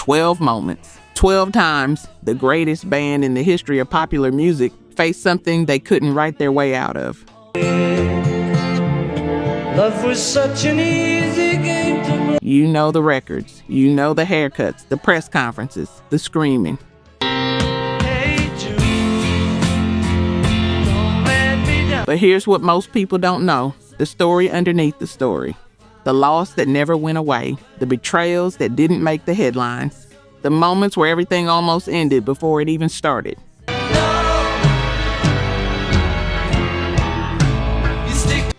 12 moments. 12 times the greatest band in the history of popular music faced something they couldn't write their way out of. Love was such an easy game to play. You know the records, you know the haircuts, the press conferences, the screaming. Hey Jude, don't let me down. But here's what most people don't know, the story underneath the story. The loss that never went away, the betrayals that didn't make the headlines, the moments where everything almost ended before it even started.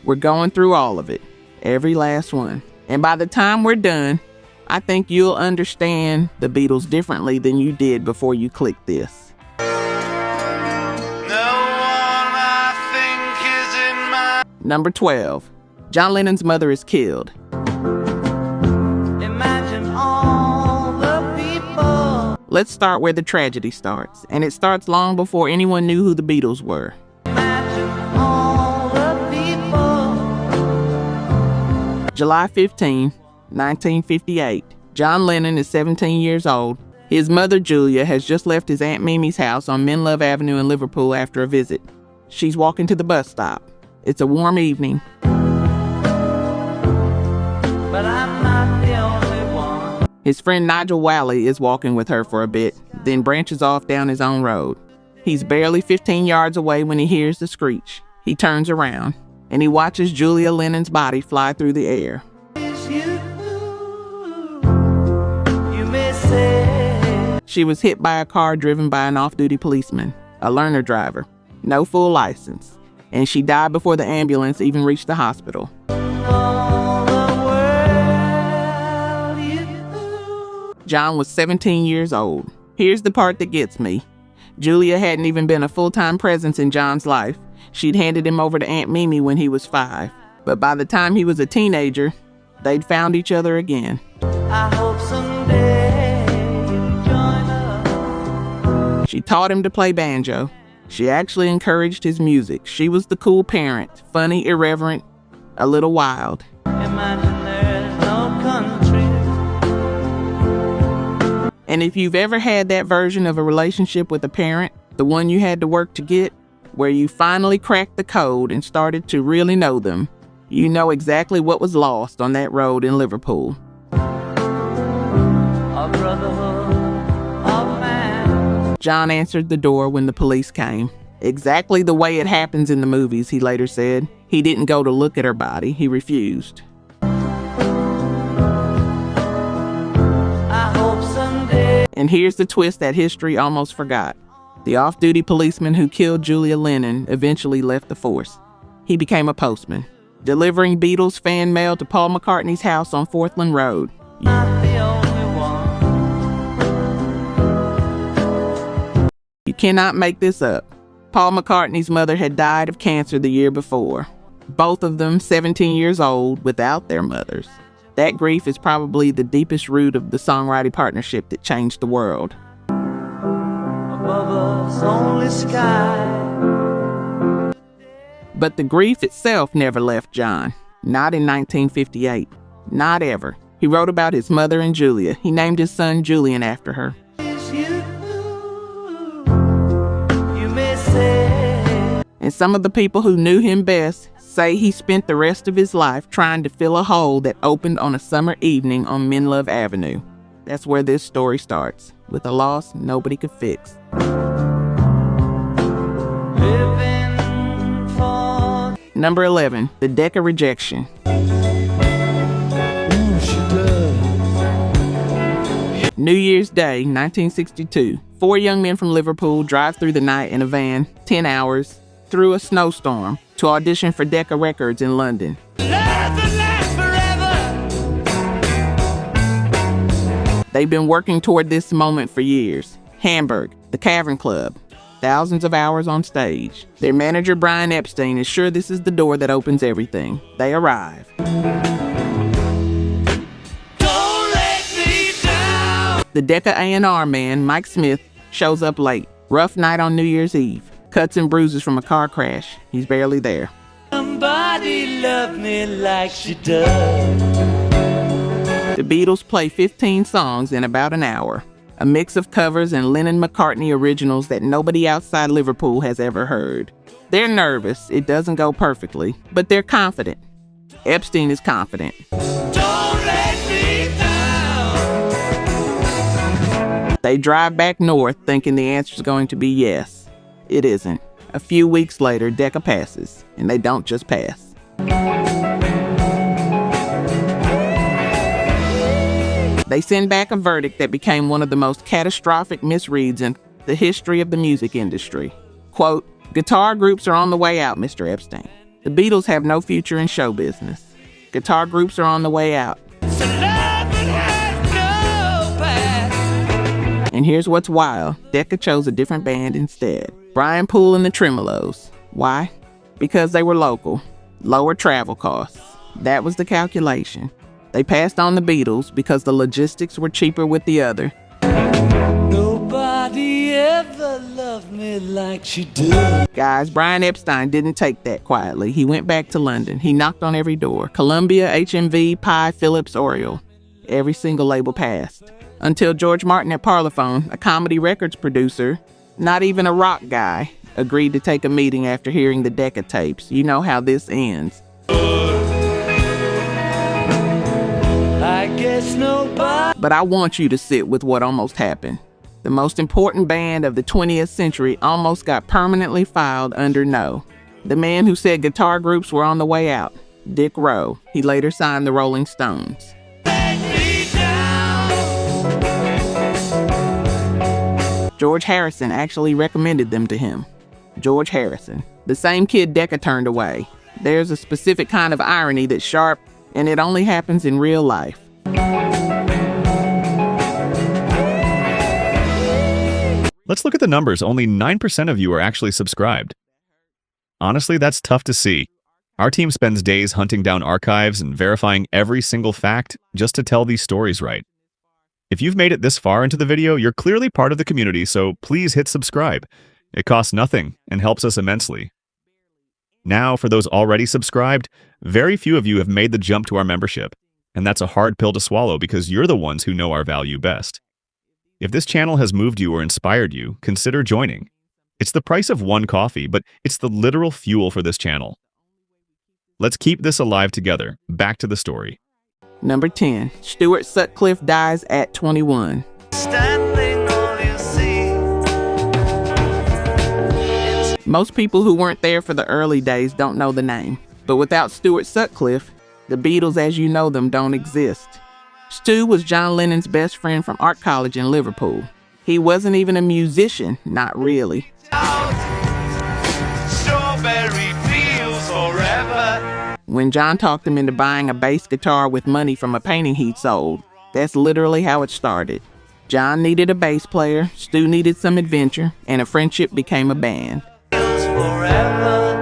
We're going through all of it, every last one. And by the time we're done, I think you'll understand the Beatles differently than you did before you clicked this. Number 12. John Lennon's mother is killed. Imagine all the people. Let's start where the tragedy starts, and it starts long before anyone knew who the Beatles were. Imagine all the people. July 15, 1958. John Lennon is 17 years old. His mother, Julia, has just left his Aunt Mimi's house on Menlove Avenue in Liverpool after a visit. She's walking to the bus stop. It's a warm evening. But I'm not the only one. His friend Nigel Wally is walking with her for a bit, then branches off down his own road. He's barely 15 yards away when he hears the screech. He turns around, and he watches Julia Lennon's body fly through the air. It's you may say. She was hit by a car driven by an off-duty policeman, a learner driver, no full license, and she died before the ambulance even reached the hospital. John was 17 years old. Here's the part that gets me. Julia hadn't even been a full-time presence in John's life. She'd handed him over to Aunt Mimi when he was 5. But by the time he was a teenager, they'd found each other again. I hope someday you'll join us. She taught him to play banjo. She actually encouraged his music. She was the cool parent, funny, irreverent, a little wild. Imagine there's no country. And if you've ever had that version of a relationship with a parent, the one you had to work to get, where you finally cracked the code and started to really know them, you know exactly what was lost on that road in Liverpool. A brotherhood of man. John answered the door when the police came. Exactly the way it happens in the movies, he later said. He didn't go to look at her body. He refused. I hope someday. And here's the twist that history almost forgot. The off-duty policeman who killed Julia Lennon eventually left the force. He became a postman, delivering Beatles fan mail to Paul McCartney's house on Forthland Road. Not the only one. You cannot make this up. Paul McCartney's mother had died of cancer the year before. Both of them 17 years old without their mothers. That grief is probably the deepest root of the songwriting partnership that changed the world. Above us only sky. But the grief itself never left John. Not in 1958. Not ever. He wrote about his mother and Julia. He named his son Julian after her. It's you may say. And some of the people who knew him best say he spent the rest of his life trying to fill a hole that opened on a summer evening on Menlove Avenue. That's where this story starts, with a loss nobody could fix. Living for. Number 11, the Decca rejection. New Year's Day, 1962. 4 young men from Liverpool drive through the night in a van, 10 hours, through a snowstorm, to audition for Decca Records in London. They've been working toward this moment for years. Hamburg, the Cavern Club, thousands of hours on stage. Their manager, Brian Epstein, is sure this is the door that opens everything. They arrive. Don't let me down. The Decca A&R man, Mike Smith, shows up late. Rough night on New Year's Eve. Cuts and bruises from a car crash. He's barely there. Somebody love me like she does. The Beatles play 15 songs in about an hour, a mix of covers and Lennon-McCartney originals that nobody outside Liverpool has ever heard. They're nervous, it doesn't go perfectly, but they're confident. Epstein is confident. Don't let me down. They drive back north thinking the answer's going to be yes. It isn't. A few weeks later, Decca passes, and they don't just pass. They send back a verdict that became one of the most catastrophic misreads in the history of the music industry. Quote, "Guitar groups are on the way out, Mr. Epstein. The Beatles have no future in show business. Guitar groups are on the way out." So love and have no past. And here's what's wild. Decca chose a different band instead. Brian Poole and the Tremolos. Why? Because they were local. Lower travel costs. That was the calculation. They passed on the Beatles because the logistics were cheaper with the other. Nobody ever loved me like she did. Guys, Brian Epstein didn't take that quietly. He went back to London. He knocked on every door. Columbia, HMV, Pi, Philips, Oriole. Every single label passed. Until George Martin at Parlophone, a comedy records producer, not even a rock guy, agreed to take a meeting after hearing the Decca tapes. You know how this ends. I guess nobody. But I want you to sit with what almost happened. The most important band of the 20th century almost got permanently filed under no. The man who said guitar groups were on the way out, Dick Rowe. He later signed the Rolling Stones. George Harrison actually recommended them to him. George Harrison, the same kid Decca turned away. There's a specific kind of irony that's sharp, and it only happens in real life. Let's look at the numbers. Only 9% of you are actually subscribed. Honestly, that's tough to see. Our team spends days hunting down archives and verifying every single fact just to tell these stories right. If you've made it this far into the video, you're clearly part of the community, so please hit subscribe. It costs nothing and helps us immensely. Now, for those already subscribed, very few of you have made the jump to our membership, and that's a hard pill to swallow because you're the ones who know our value best. If this channel has moved you or inspired you, consider joining. It's the price of one coffee, but it's the literal fuel for this channel. Let's keep this alive together. Back to the story. Number 10. Stuart Sutcliffe dies at 21. Standing all you see. Most people who weren't there for the early days don't know the name. But without Stuart Sutcliffe, the Beatles as you know them don't exist. Stu was John Lennon's best friend from art college in Liverpool. He wasn't even a musician, not really. Strawberry fields forever. When John talked him into buying a bass guitar with money from a painting he'd sold, that's literally how it started. John needed a bass player, Stu needed some adventure, and a friendship became a band. Fields forever.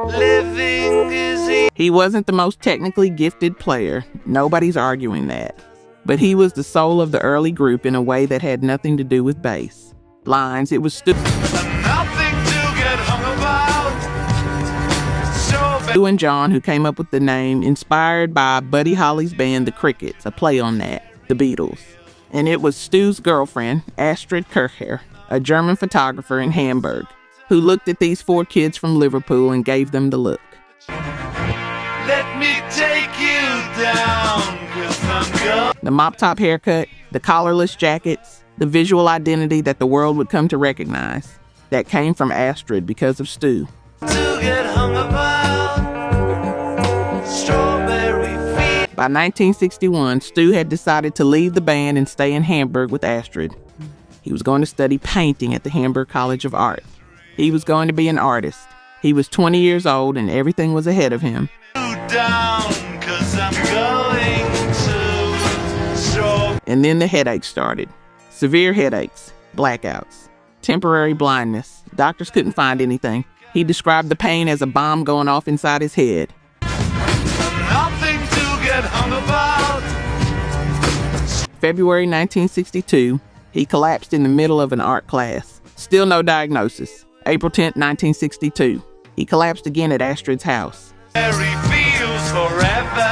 Living is easy. He wasn't the most technically gifted player, nobody's arguing that. But he was the soul of the early group in a way that had nothing to do with bass. Lines, it was Stu Nothing to get hung about. and John who came up with the name, inspired by Buddy Holly's band The Crickets, a play on that, the Beatles. And it was Stu's girlfriend, Astrid Kirchherr, a German photographer in Hamburg, who looked at these 4 kids from Liverpool and gave them the look. Let me take you down, 'cause I'm going. The mop-top haircut, the collarless jackets, the visual identity that the world would come to recognize, that came from Astrid because of Stu. To get hung about. Strawberry fields. By 1961, Stu had decided to leave the band and stay in Hamburg with Astrid. He was going to study painting at the Hamburg College of Art. He was going to be an artist. He was 20 years old and everything was ahead of him. Down, 'cause I'm going to straw. And then the headaches started. Severe headaches, blackouts, temporary blindness. Doctors couldn't find anything. He described the pain as a bomb going off inside his head. Nothing to get hung about. February 1962, he collapsed in the middle of an art class. Still no diagnosis. April 10th, 1962, he collapsed again at Astrid's house. Strawberry fields forever.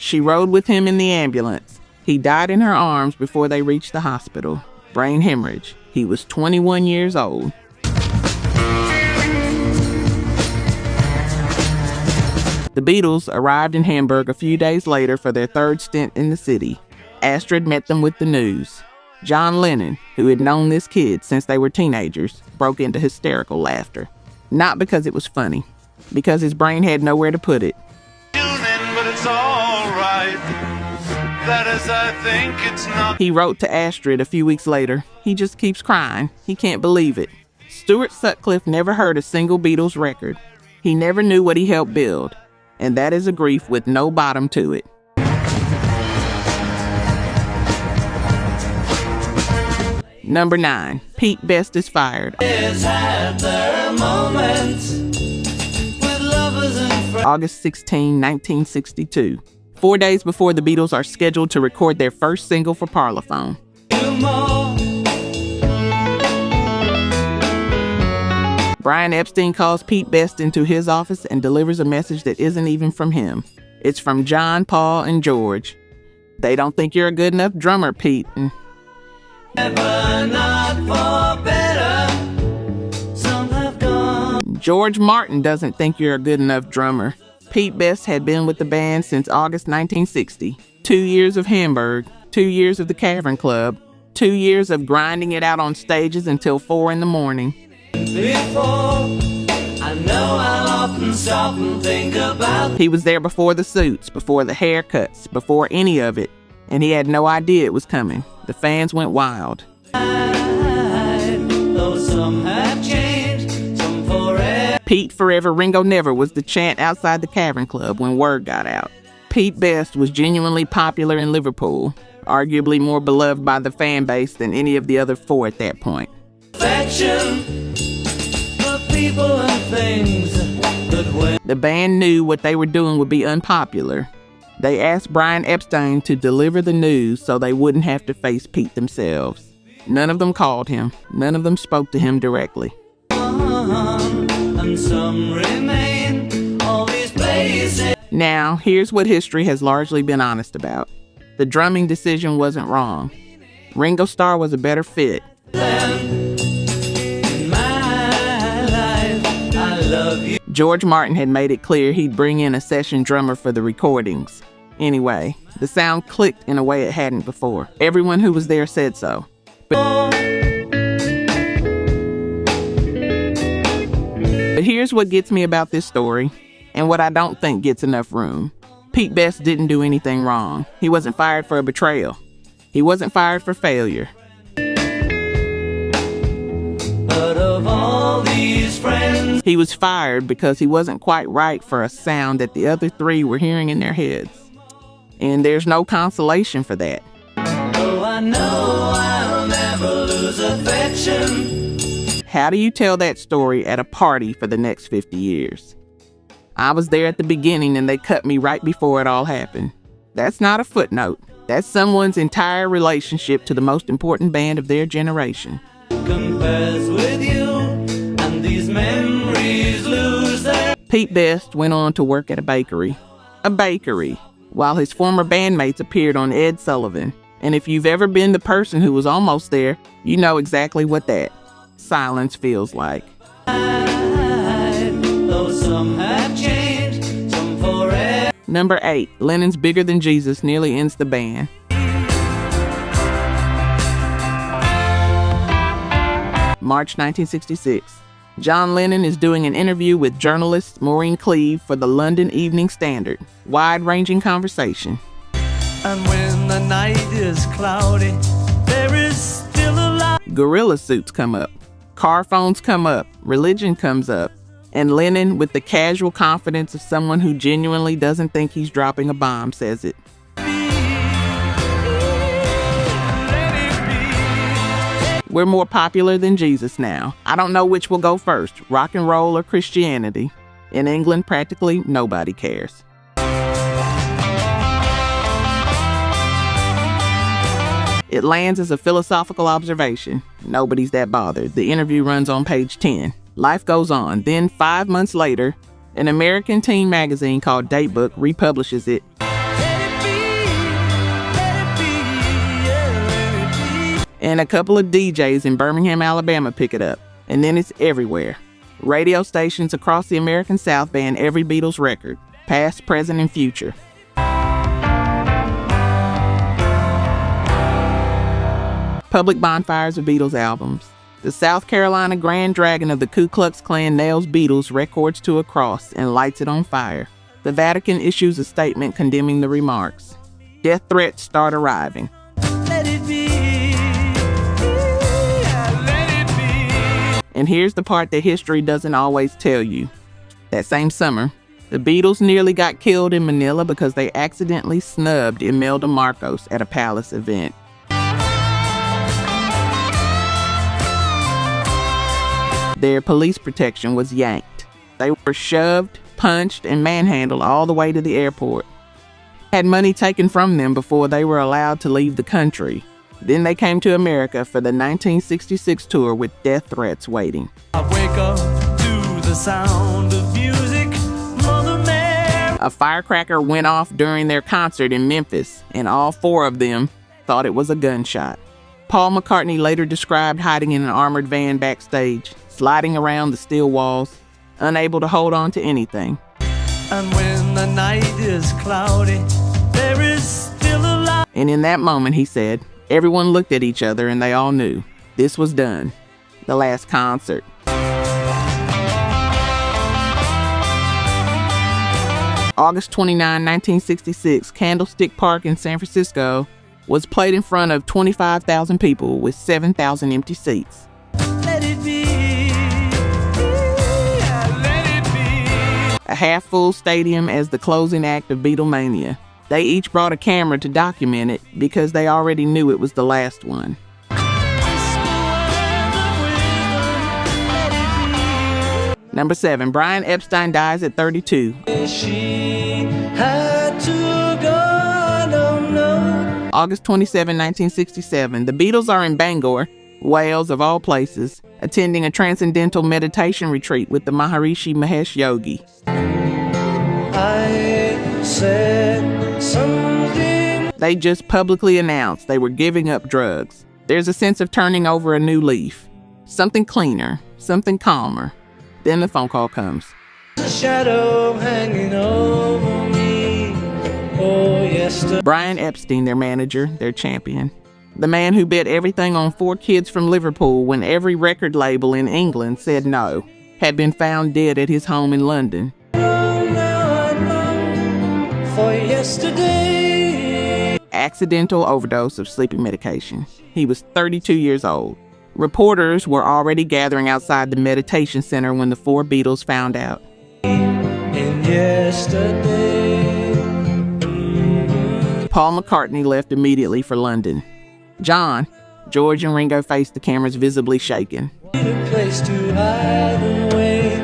She rode with him in the ambulance. He died in her arms before they reached the hospital. Brain hemorrhage. He was 21 years old. The Beatles arrived in Hamburg a few days later for their third stint in the city. Astrid met them with the news. John Lennon, who had known this kid since they were teenagers, broke into hysterical laughter. Not because it was funny, because his brain had nowhere to put it. But it's all right. That is, I think it's not. He wrote to Astrid a few weeks later. He just keeps crying. He can't believe it. Stuart Sutcliffe never heard a single Beatles record. He never knew what he helped build. And that is a grief with no bottom to it. Number 9. Pete Best is fired. August 16, 1962. 4 days before the Beatles are scheduled to record their first single for Parlophone. Brian Epstein calls Pete Best into his office and delivers a message that isn't even from him. It's from John, Paul, and George. They don't think you're a good enough drummer, Pete. George Martin doesn't think you're a good enough drummer. Pete Best had been with the band since August 1960. 2 years of Hamburg, 2 years of the Cavern Club, 2 years of grinding it out on stages until 4 in the morning. He was there before the suits, before the haircuts, before any of it, and he had no idea it was coming. The fans went wild. Pete Forever, Ringo Never was the chant outside the Cavern Club when word got out. Pete Best was genuinely popular in Liverpool, arguably more beloved by the fan base than any of the other 4 at that point. The band knew what they were doing would be unpopular. They asked Brian Epstein to deliver the news so they wouldn't have to face Pete themselves. None of them called him. None of them spoke to him directly. Now, here's what history has largely been honest about. The drumming decision wasn't wrong. Ringo Starr was a better fit. George Martin had made it clear he'd bring in a session drummer for the recordings. Anyway, the sound clicked in a way it hadn't before. Everyone who was there said so. But here's what gets me about this story, and what I don't think gets enough room. Pete Best didn't do anything wrong. He wasn't fired for a betrayal. He wasn't fired for failure. But of all these friends, he was fired because he wasn't quite right for a sound that the other 3 were hearing in their heads. And there's no consolation for that. Oh, I know I'll never lose affection. How do you tell that story at a party for the next 50 years? I was there at the beginning and they cut me right before it all happened. That's not a footnote. That's someone's entire relationship to the most important band of their generation. Compares with you, and these memories lose their... Pete Best went on to work at a bakery, while his former bandmates appeared on Ed Sullivan. And if you've ever been the person who was almost there, you know exactly what that silence feels like. Number 8, Lennon's Bigger Than Jesus nearly ends the band. March 1966. John Lennon is doing an interview with journalist Maureen Cleave for the London Evening Standard. Wide-ranging conversation. And when the night is cloudy, there is still a light. Gorilla suits come up. Car phones come up. Religion comes up. And Lennon, with the casual confidence of someone who genuinely doesn't think he's dropping a bomb, says it. We're more popular than Jesus now. I don't know which will go first, rock and roll or Christianity. In England, practically nobody cares. It lands as a philosophical observation. Nobody's that bothered. The interview runs on page 10. Life goes on. Then 5 months later, an American teen magazine called Datebook republishes it. And a couple of DJs in Birmingham, Alabama pick it up. And then it's everywhere. Radio stations across the American South ban every Beatles record, past, present, and future. Public bonfires of Beatles albums. The South Carolina Grand Dragon of the Ku Klux Klan nails Beatles records to a cross and lights it on fire. The Vatican issues a statement condemning the remarks. Death threats start arriving. Let it be. Let it be. And here's the part that history doesn't always tell you. That same summer, the Beatles nearly got killed in Manila because they accidentally snubbed Imelda Marcos at a palace event. Their police protection was yanked. They were shoved, punched, and manhandled all the way to the airport. Had money taken from them before they were allowed to leave the country. Then they came to America for the 1966 tour with death threats waiting. I wake up to the sound of music, Mother Mary. A firecracker went off during their concert in Memphis, and all four of them thought it was a gunshot. Paul McCartney later described hiding in an armored van backstage, sliding around the steel walls, unable to hold on to anything. And when the night is cloudy, there is still a light. And in that moment, he said, everyone looked at each other and they all knew this was done. The last concert. August 29, 1966, Candlestick Park in San Francisco was played in front of 25,000 people with 7,000 empty seats. Let it be. Let it be. A half-full stadium as the closing act of Beatlemania. They each brought a camera to document it because they already knew it was the last one. Number 7, Brian Epstein dies at 32. She had to go, I don't know. August 27, 1967, the Beatles are in Bangor, Wales of all places, attending a transcendental meditation retreat with the Maharishi Mahesh Yogi. I said something. They just publicly announced they were giving up drugs. There's a sense of turning over a new leaf. Something cleaner, something calmer. Then the phone call comes. A shadow hanging over me. Oh, yesterday. Brian Epstein, their manager, their champion. The man who bet everything on 4 kids from Liverpool when every record label in England said no, had been found dead at his home in London. Now I long for yesterday. Accidental overdose of sleeping medication. He was 32 years old. Reporters were already gathering outside the meditation center when the 4 Beatles found out. And yesterday. Paul McCartney left immediately for London. John, George and Ringo faced the cameras visibly shaken. A place to hide away.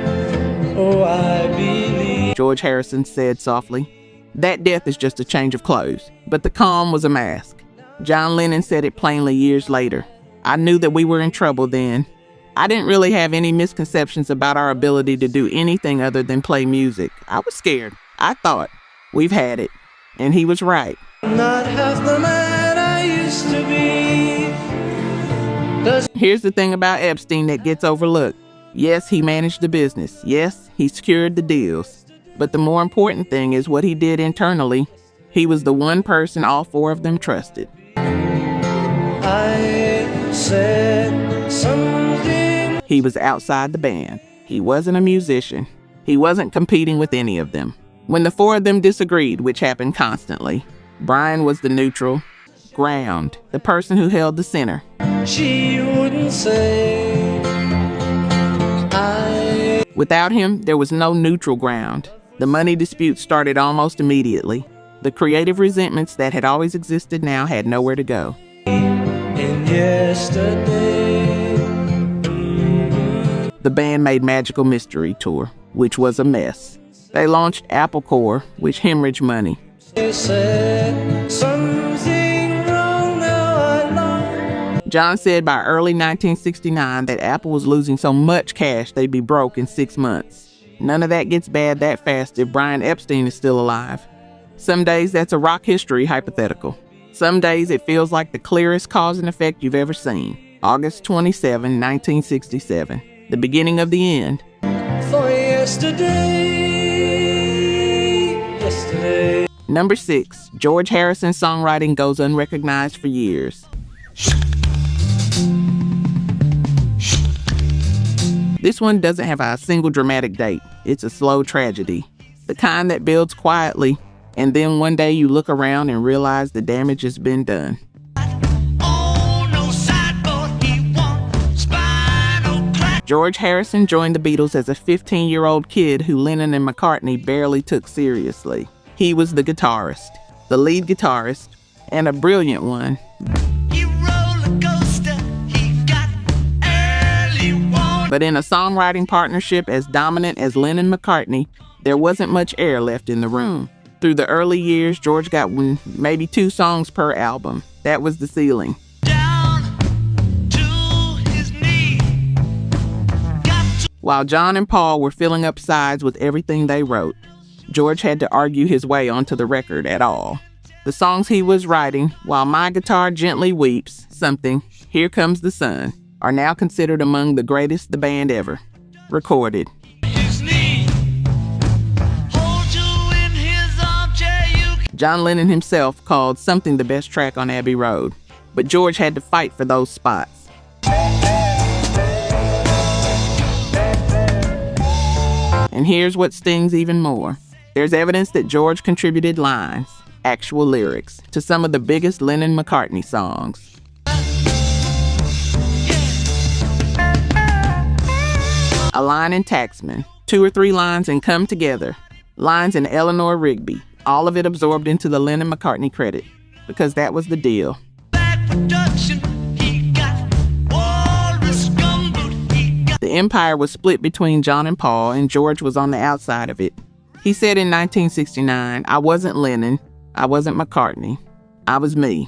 Oh, I believe. George Harrison said softly, "That death is just a change of clothes." But the calm was a mask. John Lennon said it plainly years later. "I knew that we were in trouble then. I didn't really have any misconceptions about our ability to do anything other than play music. I was scared. I thought, we've had it." And he was right. Not half the man I used to be. Here's the thing about Epstein that gets overlooked. Yes, he managed the business. Yes, he secured the deals. But the more important thing is what he did internally. He was the one person all 4 of them trusted. I said something. He was outside the band. He wasn't a musician. He wasn't competing with any of them. When the 4 of them disagreed, which happened constantly, Brian was the neutral ground, the person who held the center. She wouldn't say. Without him, there was no neutral ground. The money dispute started almost immediately. The creative resentments that had always existed now had nowhere to go. And yesterday. The band made Magical Mystery Tour, which was a mess. They launched Apple Corps, which hemorrhaged money. They said something wrong, now I long. John said by early 1969 that Apple was losing so much cash they'd be broke in 6 months. None of that gets bad that fast if Brian Epstein is still alive. Some days that's a rock history hypothetical. Some days it feels like the clearest cause and effect you've ever seen. August 27, 1967. The beginning of the end. For yesterday. Number 6. George Harrison's songwriting goes unrecognized for years. This one doesn't have a single dramatic date. It's a slow tragedy. The kind that builds quietly, and then one day you look around and realize the damage has been done. George Harrison joined the Beatles as a 15-year-old kid who Lennon and McCartney barely took seriously. He was the guitarist, the lead guitarist, and a brilliant one. But in a songwriting partnership as dominant as Lennon and McCartney, there wasn't much air left in the room. Through the early years, George got maybe 2 songs per album. That was the ceiling. While John and Paul were filling up sides with everything they wrote, George had to argue his way onto the record at all. The songs he was writing, While My Guitar Gently Weeps, Something, Here Comes the Sun, are now considered among the greatest the band ever recorded. John Lennon himself called Something the best track on Abbey Road, but George had to fight for those spots. And here's what stings even more. There's evidence that George contributed lines, actual lyrics, to some of the biggest Lennon-McCartney songs. A line in Taxman, 2 or 3 lines in Come Together, lines in Eleanor Rigby, all of it absorbed into the Lennon-McCartney credit, because that was the deal. The empire was split between John and Paul, and George was on the outside of it. He said in 1969, I wasn't Lennon, I wasn't McCartney, I was me.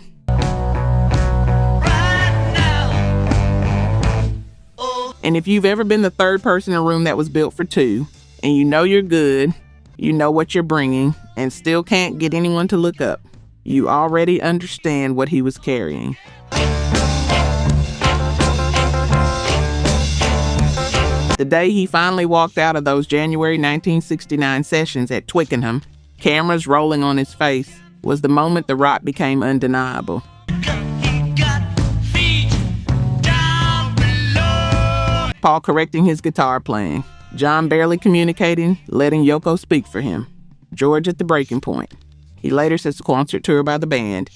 And if you've ever been the third person in a room that was built for 2, and you know you're good, you know what you're bringing, and still can't get anyone to look up, you already understand what he was carrying. The day he finally walked out of those January 1969 sessions at Twickenham, cameras rolling on his face, was the moment the rock became undeniable. Paul correcting his guitar playing, John barely communicating, letting Yoko speak for him, George at the breaking point. He later says the concert tour by the band.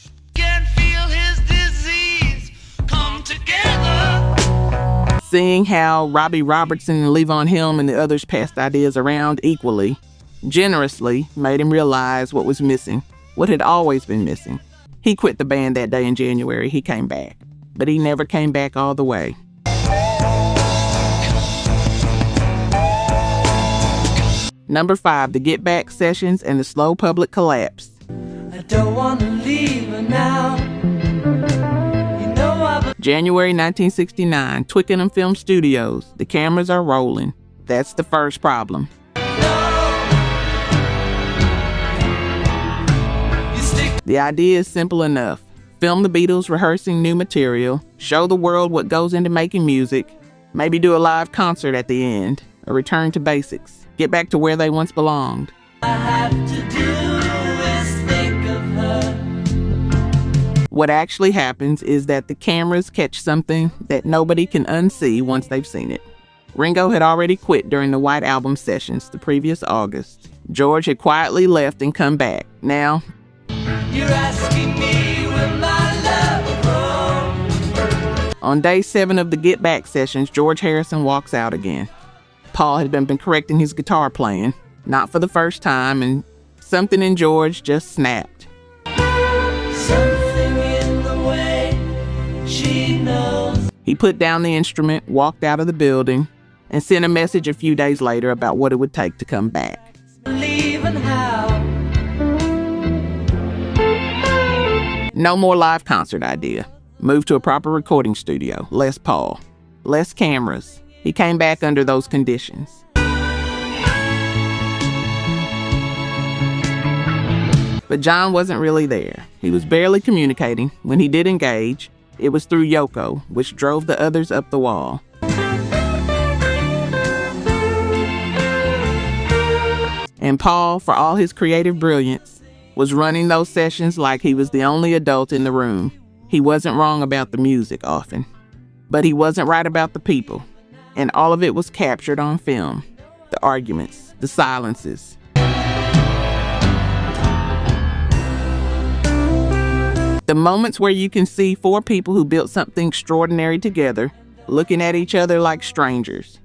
Seeing how Robbie Robertson and Levon Helm and the others passed ideas around equally, generously, made him realize what was missing, what had always been missing. He quit the band that day in January. He came back, but he never came back all the way. Number 5, the Get Back sessions and the slow public collapse. I don't want to leave her now. January 1969, Twickenham Film Studios. The cameras are rolling. That's the first problem. The idea is simple enough. Film the Beatles rehearsing new material, show the world what goes into making music, maybe do a live concert at the end, a return to basics. Get back to where they once belonged. I have to do is think of her. What actually happens is that the cameras catch something that nobody can unsee once they've seen it. Ringo had already quit during the White Album sessions the previous August. George had quietly left and come back. Now, you're asking me when my love grows. On day 7 of the Get Back sessions, George Harrison walks out again. Paul had been correcting his guitar playing, not for the first time, and something in George just snapped. Something in the way she knows. He put down the instrument, walked out of the building, and sent a message a few days later about what it would take to come back. Leaving how? No more live concert idea. Move to a proper recording studio. Less Paul. Less cameras. He came back under those conditions. But John wasn't really there. He was barely communicating. When he did engage, it was through Yoko, which drove the others up the wall. And Paul, for all his creative brilliance, was running those sessions like he was the only adult in the room. He wasn't wrong about the music often, but he wasn't right about the people. And all of it was captured on film. The arguments, the silences. The moments where you can see four people who built something extraordinary together, looking at each other like strangers.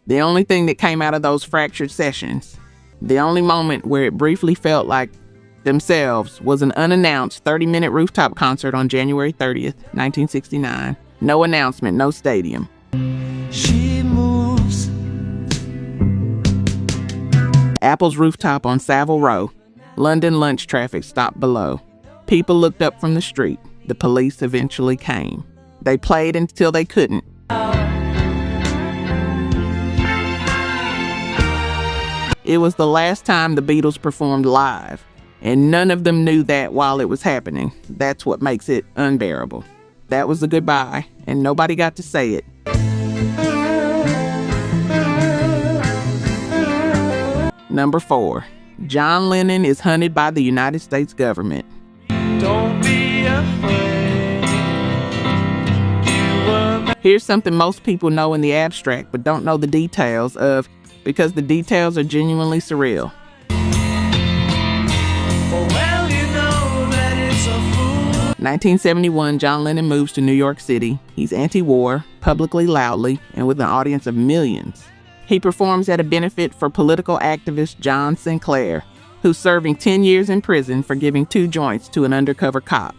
The only thing that came out of those fractured sessions, the only moment where it briefly felt like themselves, was an unannounced 30-minute rooftop concert on January 30th, 1969. No announcement, no stadium. She moves. Apple's rooftop on Savile Row. London lunch traffic stopped below. People looked up from the street. The police eventually came. They played until they couldn't. It was the last time the Beatles performed live, and none of them knew that while it was happening. That's what makes it unbearable. That was the goodbye, and nobody got to say it. Number 4. John Lennon is hunted by the United States government. Don't be afraid. Here's something most people know in the abstract but don't know the details of, because the details are genuinely surreal. Well, you know that it's a fool. 1971, John Lennon moves to New York City. He's anti-war, publicly, loudly, and with an audience of millions. He performs at a benefit for political activist John Sinclair, who's serving 10 years in prison for giving 2 joints to an undercover cop.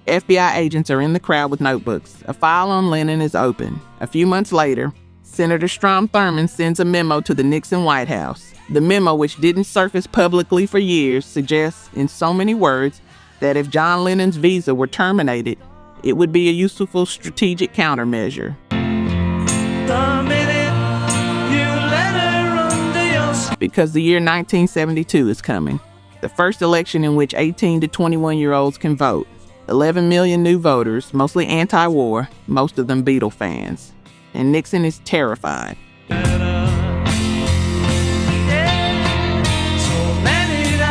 FBI agents are in the crowd with notebooks. A file on Lennon is open. A few months later, Senator Strom Thurmond sends a memo to the Nixon White House. The memo, which didn't surface publicly for years, suggests in so many words that if John Lennon's visa were terminated, it would be a useful strategic countermeasure. Because the year 1972 is coming, the first election in which 18 to 21-year-olds can vote. 11 million new voters, mostly anti-war, most of them Beatle fans. And Nixon is terrified.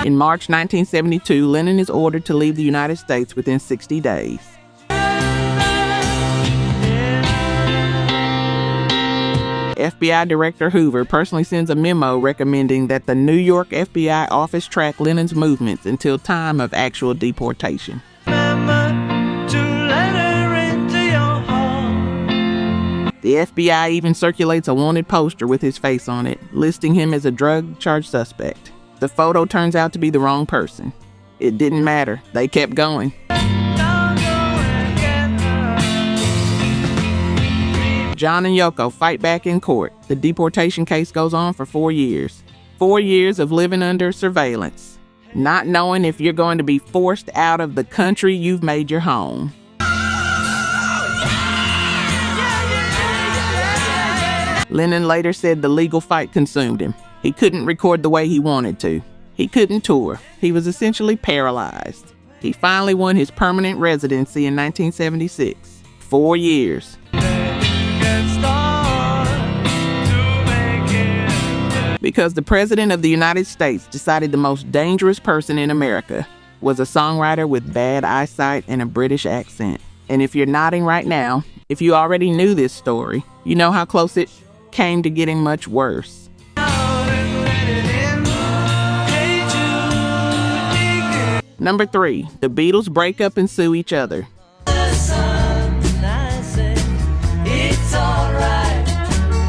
In March 1972, Lennon is ordered to leave the United States within 60 days. FBI Director Hoover personally sends a memo recommending that the New York FBI office track Lennon's movements until time of actual deportation. The FBI even circulates a wanted poster with his face on it, listing him as a drug-charged suspect. The photo turns out to be the wrong person. It didn't matter. They kept going. John and Yoko fight back in court. The deportation case goes on for 4 years. 4 years of living under surveillance, not knowing if you're going to be forced out of the country you've made your home. Lennon later said the legal fight consumed him. He couldn't record the way he wanted to. He couldn't tour. He was essentially paralyzed. He finally won his permanent residency in 1976. 4 years. Because the President of the United States decided the most dangerous person in America was a songwriter with bad eyesight and a British accent. And if you're nodding right now, if you already knew this story, you know how close it came to getting much worse. Number 3, the Beatles break up and sue each other.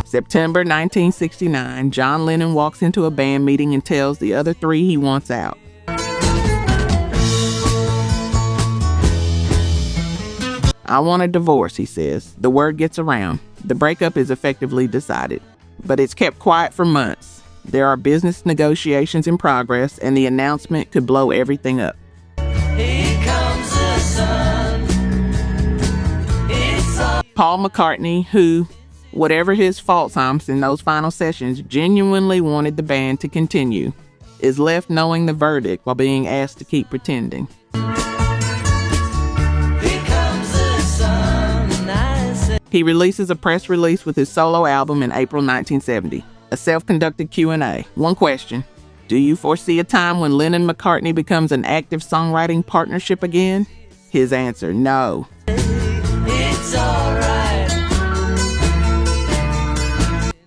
September 1969, John Lennon walks into a band meeting and tells the other 3 he wants out. I want a divorce, he says. The word gets around. The breakup is effectively decided, but it's kept quiet for months. There are business negotiations in progress, and the announcement could blow everything up. Paul McCartney, who, whatever his faults in those final sessions, genuinely wanted the band to continue, is left knowing the verdict while being asked to keep pretending. He releases a press release with his solo album in April 1970, a self-conducted Q&A. One question: do you foresee a time when Lennon-McCartney becomes an active songwriting partnership again? His answer: no. It's alright.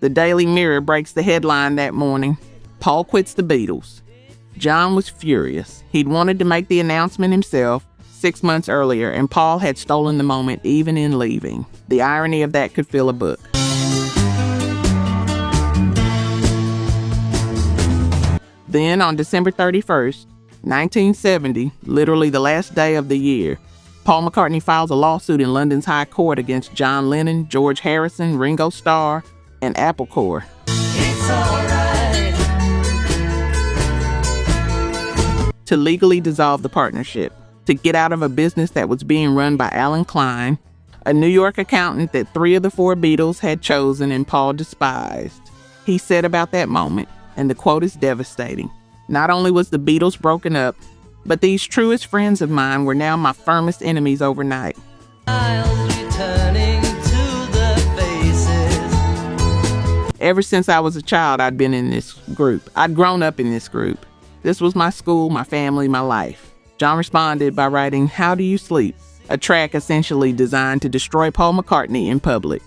The Daily Mirror breaks the headline that morning: Paul quits the Beatles. John was furious. He'd wanted to make the announcement himself 6 months earlier, and Paul had stolen the moment even in leaving. The irony of that could fill a book. Then, on December 31st, 1970, literally the last day of the year, Paul McCartney files a lawsuit in London's High Court against John Lennon, George Harrison, Ringo Starr, and Apple Corps. It's alright. To legally dissolve the partnership, to get out of a business that was being run by Alan Klein, a New York accountant that 3 of the 4 Beatles had chosen and Paul despised. He said about that moment, and the quote is devastating: "Not only was the Beatles broken up, but these truest friends of mine were now my firmest enemies overnight." Returning to the faces. Ever since I was a child, I'd been in this group. I'd grown up in this group. This was my school, my family, my life. John responded by writing "How Do You Sleep?", a track essentially designed to destroy Paul McCartney in public.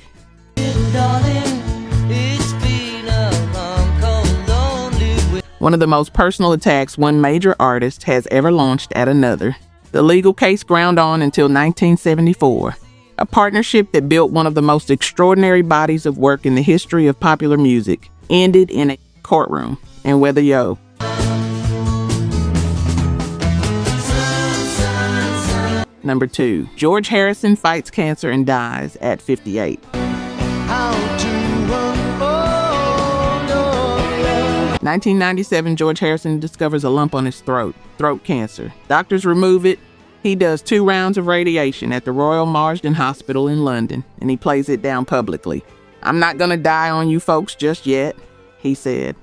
Darling, it's been a long, cold, lonely winter. One of the most personal attacks one major artist has ever launched at another. The legal case ground on until 1974. A partnership that built one of the most extraordinary bodies of work in the history of popular music ended in a courtroom. And whether yo. Number 2. George Harrison fights cancer and dies at 58. 1997, George Harrison discovers a lump on his throat cancer. Doctors remove it. He does 2 rounds of radiation at the Royal Marsden Hospital in London, and he plays it down publicly. "I'm not gonna die on you folks just yet," he said.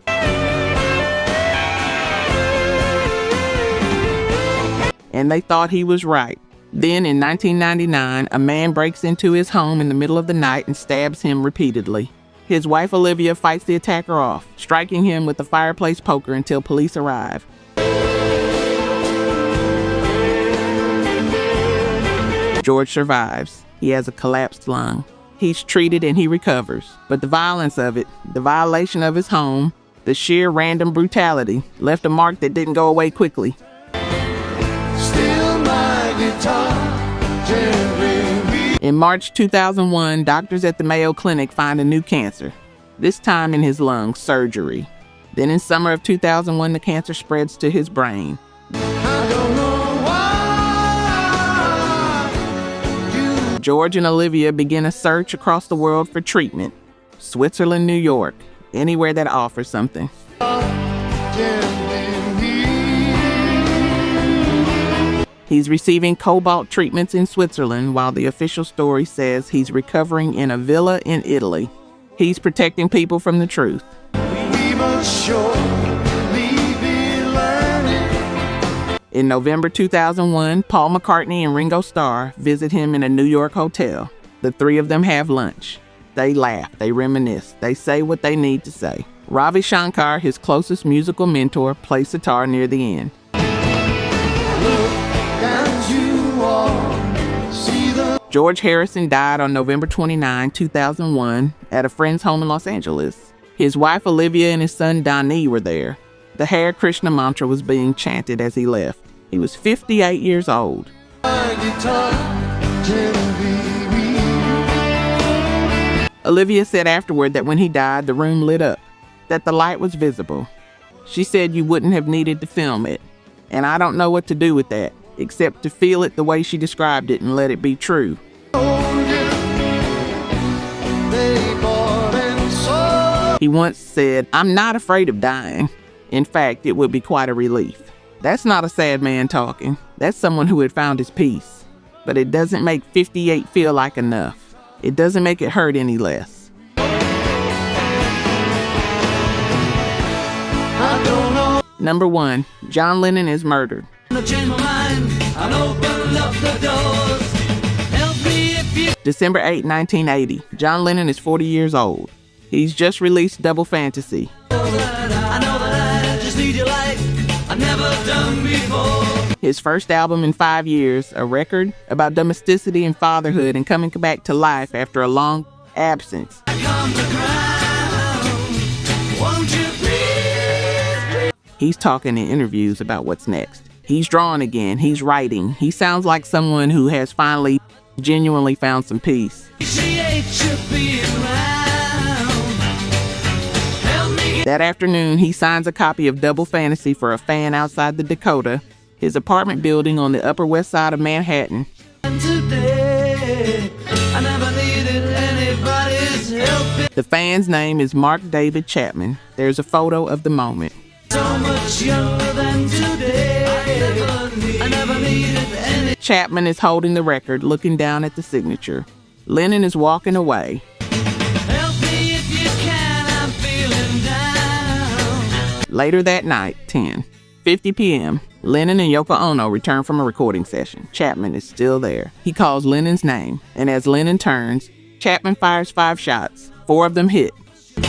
And they thought he was right. Then in 1999, a man breaks into his home in the middle of the night and stabs him repeatedly. His wife Olivia fights the attacker off, striking him with a fireplace poker until police arrive. George survives. He has a collapsed lung. He's treated and he recovers. But the violence of it, the violation of his home, the sheer random brutality, left a mark that didn't go away quickly. In March 2001, doctors at the Mayo Clinic find a new cancer, this time in his lungs, surgery. Then in summer of 2001, the cancer spreads to his brain. George and Olivia begin a search across the world for treatment. Switzerland, New York, anywhere that offers something. He's receiving cobalt treatments in Switzerland, while the official story says he's recovering in a villa in Italy. He's protecting people from the truth. In November 2001, Paul McCartney and Ringo Starr visit him in a New York hotel. The 3 of them have lunch. They laugh, they reminisce, they say what they need to say. Ravi Shankar, his closest musical mentor, plays guitar near the end. George Harrison died on November 29, 2001, at a friend's home in Los Angeles. His wife Olivia and his son Donnie were there. The Hare Krishna mantra was being chanted as he left. He was 58 years old. Olivia said afterward that when he died, the room lit up, that the light was visible. She said you wouldn't have needed to film it, and I don't know what to do with that, except to feel it the way she described it and let it be true. He once said, "I'm not afraid of dying. In fact, it would be quite a relief." That's not a sad man talking. That's someone who had found his peace. But it doesn't make 58 feel like enough. It doesn't make it hurt any less. I don't know. Number 1, John Lennon is murdered. Change my mind and open up the doors. Help me if you. December 8, 1980. John Lennon is 40 years old. He's just released Double Fantasy. I know that I just need you like I've never done before. His first album in 5 years, a record about domesticity and fatherhood and coming back to life after a long absence. I come to ground. Won't you please? He's talking in interviews about what's next. He's drawing again. He's writing. He sounds like someone who has finally, genuinely found some peace. Appreciate you being around. Help me That afternoon, he signs a copy of Double Fantasy for a fan outside the Dakota, his apartment building on the Upper West Side of Manhattan. get today. I never needed anybody's help. The fan's name is Mark David Chapman. There's a photo of the moment. So much younger than today. I never needed any. Chapman is holding the record, looking down at the signature. Lennon is walking away. Help me if you can. I'm feeling down. Later that night, 10:50 p.m., Lennon and Yoko Ono return from a recording session. Chapman is still there. He calls Lennon's name, and as Lennon turns, Chapman fires 5 shots. 4 of them hit. But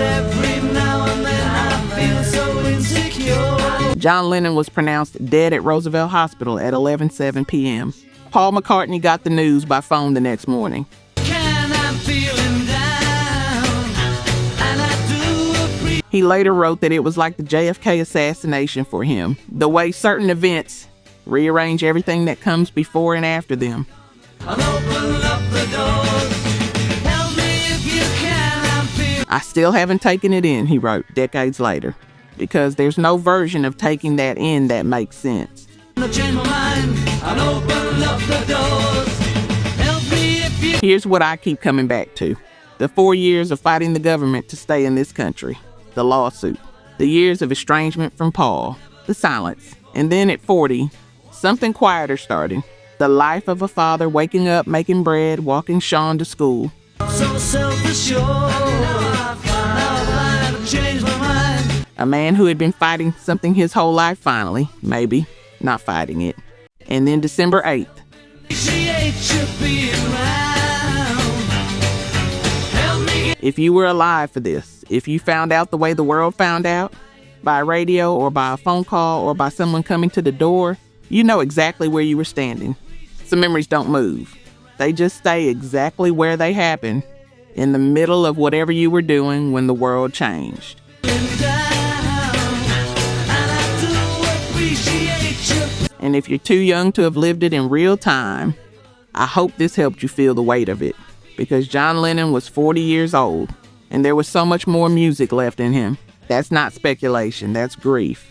every now and then I feel so insecure. John Lennon was pronounced dead at Roosevelt Hospital at 11:07 p.m. Paul McCartney got the news by phone the next morning. Can I'm feeling down. And I do appreciate. He later wrote that it was like the JFK assassination for him, the way certain events rearrange everything that comes before and after them. I'll open up the doors. Help me if you can. I'm feeling. I still haven't taken it in, he wrote decades later, because there's no version of taking that in that makes sense. I'll change my mind. I'll open up the doors. Help me if you. Here's what I keep coming back to. The 4 years of fighting the government to stay in this country. The lawsuit. The years of estrangement from Paul. The silence. And then at 40, something quieter started. The life of a father waking up, making bread, walking Sean to school. So self-assured. Now I've changed my mind. A man who had been fighting something his whole life finally, maybe, not fighting it. And then December 8th. Appreciate you being around. Help me get. If you were alive for this, if you found out the way the world found out, by radio or by a phone call or by someone coming to the door, you know exactly where you were standing. Some memories don't move. They just stay exactly where they happened, in the middle of whatever you were doing when the world changed. And if you're too young to have lived it in real time, I hope this helped you feel the weight of it, because John Lennon was 40 years old, and there was so much more music left in him. That's not speculation, that's grief.